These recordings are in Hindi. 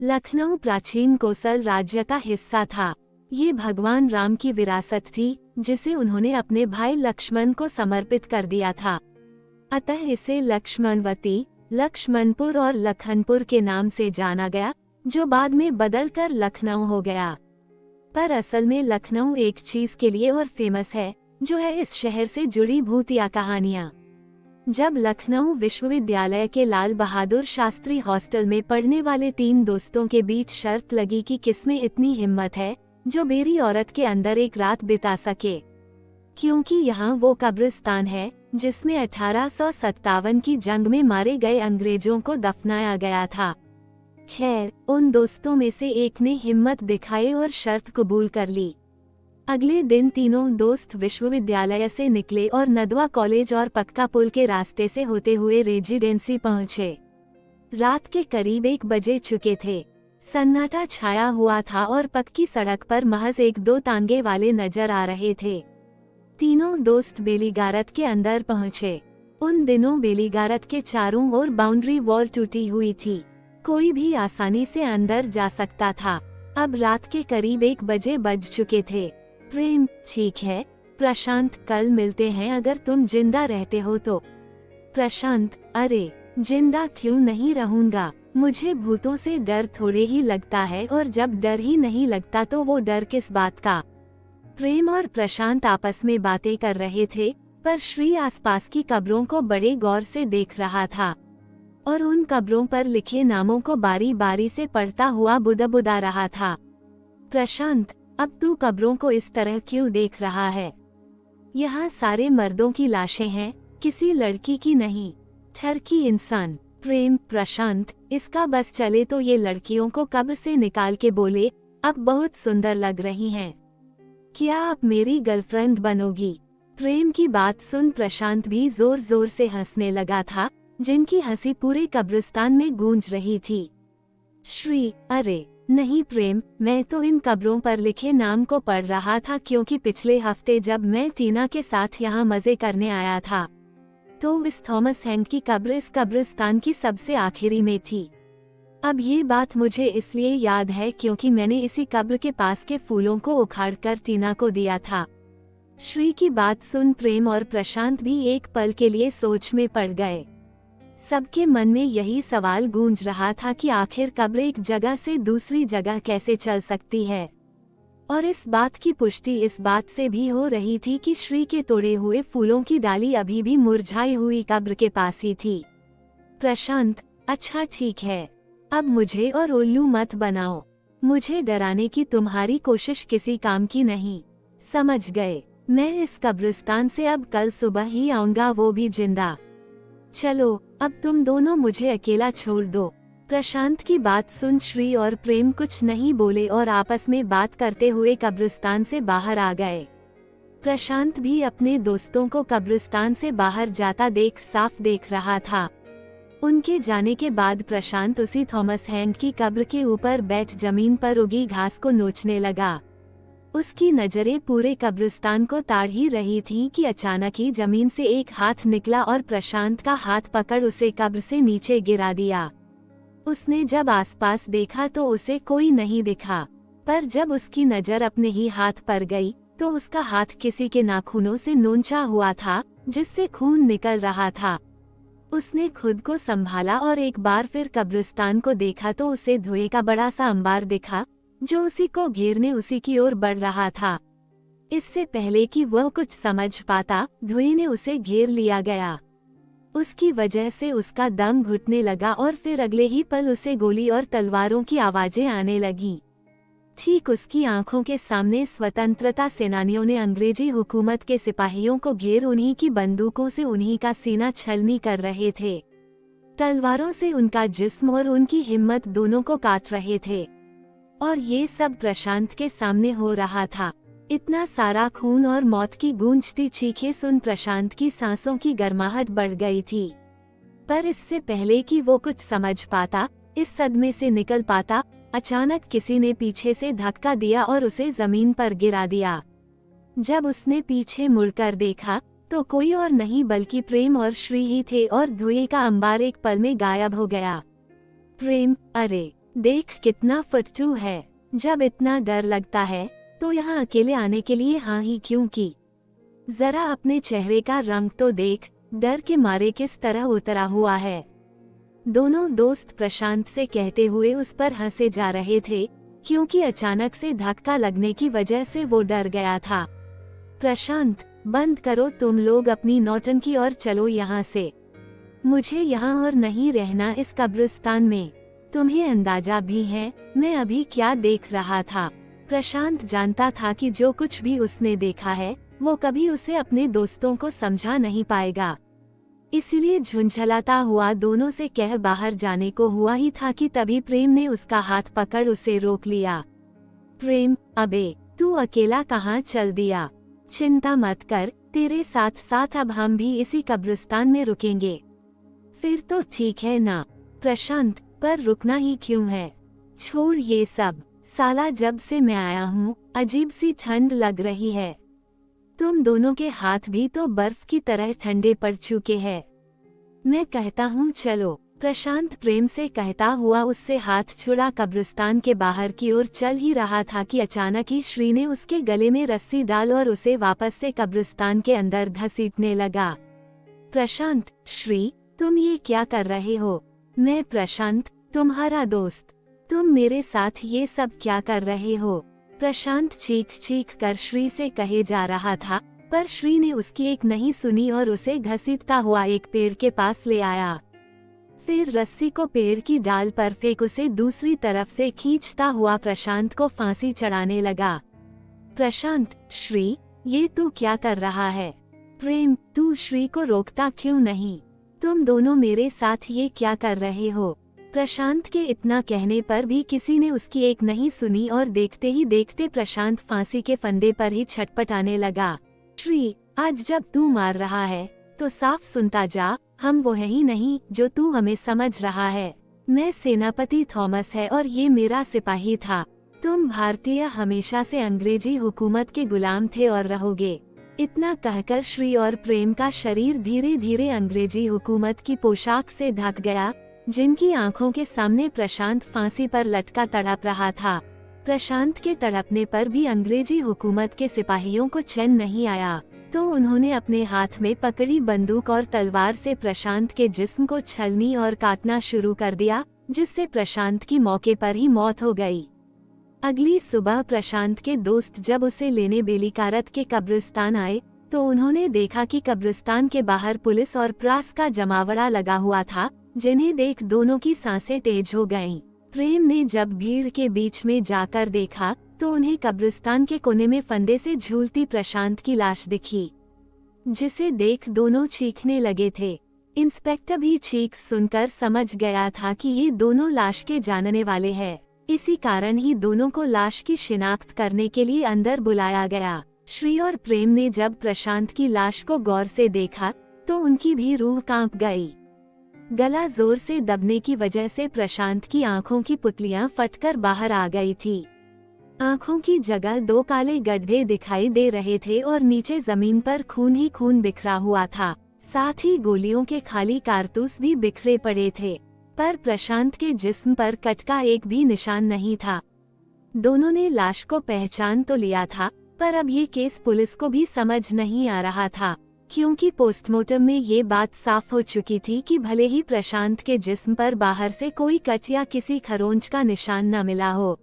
लखनऊ प्राचीन कोसल राज्य का हिस्सा था। ये भगवान राम की विरासत थी, जिसे उन्होंने अपने भाई लक्ष्मण को समर्पित कर दिया था। अतः इसे लक्ष्मणवती, लक्ष्मणपुर और लखनपुर के नाम से जाना गया, जो बाद में बदलकर लखनऊ हो गया। पर असल में लखनऊ एक चीज के लिए और फेमस है, जो है इस शहर से जुड़ी भूतिया कहानियां। जब लखनऊ विश्वविद्यालय के लाल बहादुर शास्त्री हॉस्टल में पढ़ने वाले 3 दोस्तों के बीच शर्त लगी कि किसमें इतनी हिम्मत है जो बेरी औरत के अंदर एक रात बिता सके, क्योंकि यहाँ वो कब्रिस्तान है जिसमें 1857 की जंग में मारे गए अंग्रेजों को दफनाया गया था। खैर, उन दोस्तों में से एक ने हिम्मत दिखाई और शर्त कबूल कर ली। अगले दिन तीनों दोस्त विश्वविद्यालय से निकले और नदवा कॉलेज और पक्का पुल के रास्ते से होते हुए रेजिडेंसी पहुंचे। रात के करीब 1 बजे चुके थे। सन्नाटा छाया हुआ था और पक्की सड़क पर महज 1-2 तांगे वाले नजर आ रहे थे। तीनों दोस्त बेलीगारत के अंदर पहुंचे। उन दिनों बेलीगारत के चारों ओर बाउंड्री वॉल टूटी हुई थी, कोई भी आसानी से अंदर जा सकता था। अब रात के करीब 1 बजे बज चुके थे। प्रेम, ठीक है प्रशांत, कल मिलते हैं अगर तुम जिंदा रहते हो तो। प्रशांत, अरे जिंदा क्यों नहीं रहूंगा, मुझे भूतों से डर थोड़े ही लगता है, और जब डर ही नहीं लगता तो वो डर किस बात का। प्रेम और प्रशांत आपस में बातें कर रहे थे, पर श्री आसपास की कब्रों को बड़े गौर से देख रहा था और उन कब्रों पर लिखे नामों को बारी बारी से पढ़ता हुआ बुदबुदा रहा था। प्रशांत, अब तू कब्रों को इस तरह क्यों देख रहा है? यहाँ सारे मर्दों की लाशें हैं, किसी लड़की की नहीं। ठरकी इंसान। प्रेम, प्रशांत, इसका बस चले तो ये लड़कियों को कब्र से निकाल के बोले, अब बहुत सुंदर लग रही हैं। क्या आप मेरी गर्लफ्रेंड बनोगी? प्रेम की बात सुन प्रशांत भी जोर जोर से हंसने लगा था, जिनकी हंसी पूरे कब्रिस्तान में गूंज रही थी। श्री, अरे नहीं प्रेम, मैं तो इन कब्रों पर लिखे नाम को पढ़ रहा था, क्योंकि पिछले हफ्ते जब मैं टीना के साथ यहाँ मजे करने आया था तो मिस थॉमस हैंक की कब्र इस कब्रिस्तान की सबसे आखिरी में थी। अब ये बात मुझे इसलिए याद है क्योंकि मैंने इसी कब्र के पास के फूलों को उखाड़कर टीना को दिया था। श्री की बात सुन प्रेम और प्रशांत भी एक पल के लिए सोच में पड़ गए। सबके मन में यही सवाल गूंज रहा था कि आखिर कब्र एक जगह से दूसरी जगह कैसे चल सकती है, और इस बात की पुष्टि इस बात से भी हो रही थी कि श्री के तोड़े हुए फूलों की डाली अभी भी मुरझाई हुई कब्र के पास ही थी। प्रशांत, अच्छा ठीक है, अब मुझे और उल्लू मत बनाओ, मुझे डराने की तुम्हारी कोशिश किसी काम की नहीं, समझ गए? मैं इस कब्रिस्तान से अब कल सुबह ही आऊंगा, वो भी जिंदा। चलो अब तुम दोनों मुझे अकेला छोड़ दो। प्रशांत की बात सुन श्री और प्रेम कुछ नहीं बोले और आपस में बात करते हुए कब्रिस्तान से बाहर आ गए। प्रशांत भी अपने दोस्तों को कब्रिस्तान से बाहर जाता देख साफ देख रहा था। उनके जाने के बाद प्रशांत उसी थॉमस हैंक की कब्र के ऊपर बैठ जमीन पर उगी घास को नोचने लगा। उसकी नजरें पूरे कब्रिस्तान को ताड़ ही रही थीं कि अचानक ही जमीन से एक हाथ निकला और प्रशांत का हाथ पकड़ उसे कब्र से नीचे गिरा दिया। उसने जब आसपास देखा तो उसे कोई नहीं दिखा, पर जब उसकी नजर अपने ही हाथ पर गई तो उसका हाथ किसी के नाखूनों से नोचा हुआ था, जिससे खून निकल रहा था। उसने खुद को संभाला और एक बार फिर कब्रिस्तान को देखा तो उसे धुएं का बड़ा सा अंबार दिखा, जो उसी को घेरने उसी की ओर बढ़ रहा था। इससे पहले कि वह कुछ समझ पाता, धुएं ने उसे घेर लिया गया। उसकी वजह से उसका दम घुटने लगा और फिर अगले ही पल उसे गोली और तलवारों की आवाजें आने लगीं। ठीक उसकी आंखों के सामने स्वतंत्रता सेनानियों ने अंग्रेजी हुकूमत के सिपाहियों को घेर उन्हीं की बंदूकों से उन्हीं का सीना छलनी कर रहे थे। तलवारों से उनका जिस्म और उनकी हिम्मत दोनों को काट रहे थे, और ये सब प्रशांत के सामने हो रहा था। इतना सारा खून और मौत की गूंजती चीखें सुन प्रशांत की सांसों की गर्माहट बढ़ गई थी। पर इससे पहले कि वो कुछ समझ पाता, इस सदमे से निकल पाता, अचानक किसी ने पीछे से धक्का दिया और उसे जमीन पर गिरा दिया। जब उसने पीछे मुड़कर देखा तो कोई और नहीं बल्कि प्रेम और श्री ही थे, और धुएं का अंबार एक पल में गायब हो गया। प्रेम, अरे देख कितना फट्टू है, जब इतना डर लगता है तो यहाँ अकेले आने के लिए हाँ ही क्यों की? जरा अपने चेहरे का रंग तो देख, डर के मारे किस तरह उतरा हुआ है। दोनों दोस्त प्रशांत से कहते हुए उस पर हंसे जा रहे थे, क्योंकि अचानक से धक्का लगने की वजह से वो डर गया था। प्रशांत, बंद करो तुम लोग अपनी नौटंकी और चलो यहाँ से। मुझे यहाँ और नहीं रहना इस कब्रिस्तान में। तुम्हें अंदाजा भी है मैं अभी क्या देख रहा था। प्रशांत जानता था कि जो कुछ भी उसने देखा है वो कभी उसे अपने दोस्तों को समझा नहीं पाएगा, इसलिए झुंझलाता हुआ दोनों से कह बाहर जाने को हुआ ही था कि तभी प्रेम ने उसका हाथ पकड़ उसे रोक लिया। प्रेम, अबे तू अकेला कहाँ चल दिया? चिंता मत कर, तेरे साथ साथ अब हम भी इसी कब्रिस्तान में रुकेंगे। फिर तो ठीक है ना? प्रशांत, पर रुकना ही क्यों है? छोड़ ये सब, साला जब से मैं आया हूँ अजीब सी ठंड लग रही है। तुम दोनों के हाथ भी तो बर्फ की तरह ठंडे पड़ चुके हैं। मैं कहता हूँ चलो। प्रशांत प्रेम से कहता हुआ उससे हाथ छुड़ा कब्रिस्तान के बाहर की ओर चल ही रहा था कि अचानक ही श्री ने उसके गले में रस्सी डाल और उसे वापस से कब्रिस्तान के अंदर घसीटने लगा। प्रशांत, श्री तुम ये क्या कर रहे हो? मैं प्रशांत, तुम्हारा दोस्त, तुम मेरे साथ ये सब क्या कर रहे हो? प्रशांत चीख चीख कर श्री से कहे जा रहा था, पर श्री ने उसकी एक नहीं सुनी और उसे घसीटता हुआ एक पेड़ के पास ले आया। फिर रस्सी को पेड़ की डाल पर फेंक उसे दूसरी तरफ से खींचता हुआ प्रशांत को फांसी चढ़ाने लगा। प्रशांत, श्री ये तू क्या कर रहा है? प्रेम, तू श्री को रोकता क्यों नहीं? तुम दोनों मेरे साथ ये क्या कर रहे हो? प्रशांत के इतना कहने पर भी किसी ने उसकी एक नहीं सुनी और देखते ही देखते प्रशांत फांसी के फंदे पर ही छटपटाने लगा। श्री, आज जब तू मार रहा है तो साफ सुनता जा, हम वो है ही नहीं जो तू हमें समझ रहा है। मैं सेनापति थॉमस है और ये मेरा सिपाही था। तुम भारतीय हमेशा से अंग्रेजी हुकूमत के गुलाम थे और रहोगे। इतना कहकर श्री और प्रेम का शरीर धीरे धीरे अंग्रेजी हुकूमत की पोशाक से ढक गया, जिनकी आंखों के सामने प्रशांत फांसी पर लटका तड़प रहा था। प्रशांत के तड़पने पर भी अंग्रेजी हुकूमत के सिपाहियों को चैन नहीं आया, तो उन्होंने अपने हाथ में पकड़ी बंदूक और तलवार से प्रशांत के जिस्म को छलनी और काटना शुरू कर दिया, जिससे प्रशांत की मौके पर ही मौत हो गई। अगली सुबह प्रशांत के दोस्त जब उसे लेने बेलिकारत के कब्रिस्तान आए तो उन्होंने देखा कि कब्रिस्तान के बाहर पुलिस और प्रास का जमावड़ा लगा हुआ था, जिन्हें देख दोनों की सांसें तेज हो गईं। प्रेम ने जब भीड़ के बीच में जाकर देखा तो उन्हें कब्रिस्तान के कोने में फंदे से झूलती प्रशांत की लाश दिखी, जिसे देख दोनों चीखने लगे थे। इंस्पेक्टर भी चीख सुनकर समझ गया था कि ये दोनों लाश के जानने वाले हैं। इसी कारण ही दोनों को लाश की शिनाख्त करने के लिए अंदर बुलाया गया। श्री और प्रेम ने जब प्रशांत की लाश को गौर से देखा तो उनकी भी रूह कांप गई। गला जोर से दबने की वजह से प्रशांत की आंखों की पुतलियां फटकर बाहर आ गई थी। आंखों की जगह 2 काले गड्ढे दिखाई दे रहे थे और नीचे जमीन पर खून ही खून बिखरा हुआ था। साथ ही गोलियों के खाली कारतूस भी बिखरे पड़े थे, पर प्रशांत के जिस्म पर कट का एक भी निशान नहीं था। दोनों ने लाश को पहचान तो लिया था, पर अब ये केस पुलिस को भी समझ नहीं आ रहा था, क्योंकि पोस्टमार्टम में ये बात साफ हो चुकी थी कि भले ही प्रशांत के जिस्म पर बाहर से कोई कट या किसी खरोंच का निशान न मिला हो,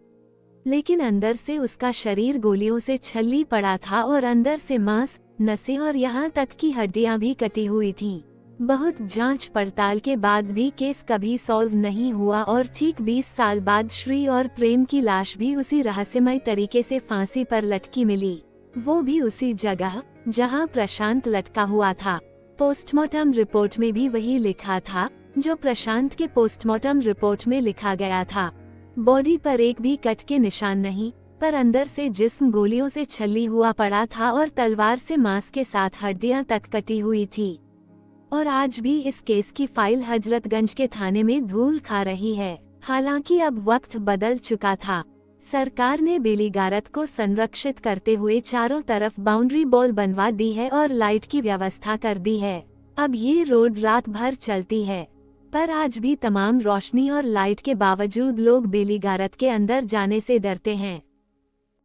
लेकिन अंदर से उसका शरीर गोलियों से छल्ली पड़ा था और अंदर से मांस, नसें और यहाँ तक की हड्डियां भी कटी हुई थीं। बहुत जांच पड़ताल के बाद भी केस कभी सॉल्व नहीं हुआ और ठीक 20 साल बाद श्री और प्रेम की लाश भी उसी रहस्यमय तरीके से फांसी पर लटकी मिली, वो भी उसी जगह जहां प्रशांत लटका हुआ था। पोस्टमार्टम रिपोर्ट में भी वही लिखा था जो प्रशांत के पोस्टमार्टम रिपोर्ट में लिखा गया था। बॉडी पर एक भी कट के निशान नहीं, पर अंदर से जिस्म गोलियों से छल्ली हुआ पड़ा था और तलवार से मांस के साथ हड्डियां तक कटी हुई थी। और आज भी इस केस की फाइल हजरतगंज के थाने में धूल खा रही है। हालांकि अब वक्त बदल चुका था। सरकार ने बेलीगारत को संरक्षित करते हुए चारों तरफ बाउंड्री वॉल बनवा दी है और लाइट की व्यवस्था कर दी है। अब ये रोड रात भर चलती है। पर आज भी तमाम रोशनी और लाइट के बावजूद लोग बेलीगारत के अंदर जाने से डरते हैं।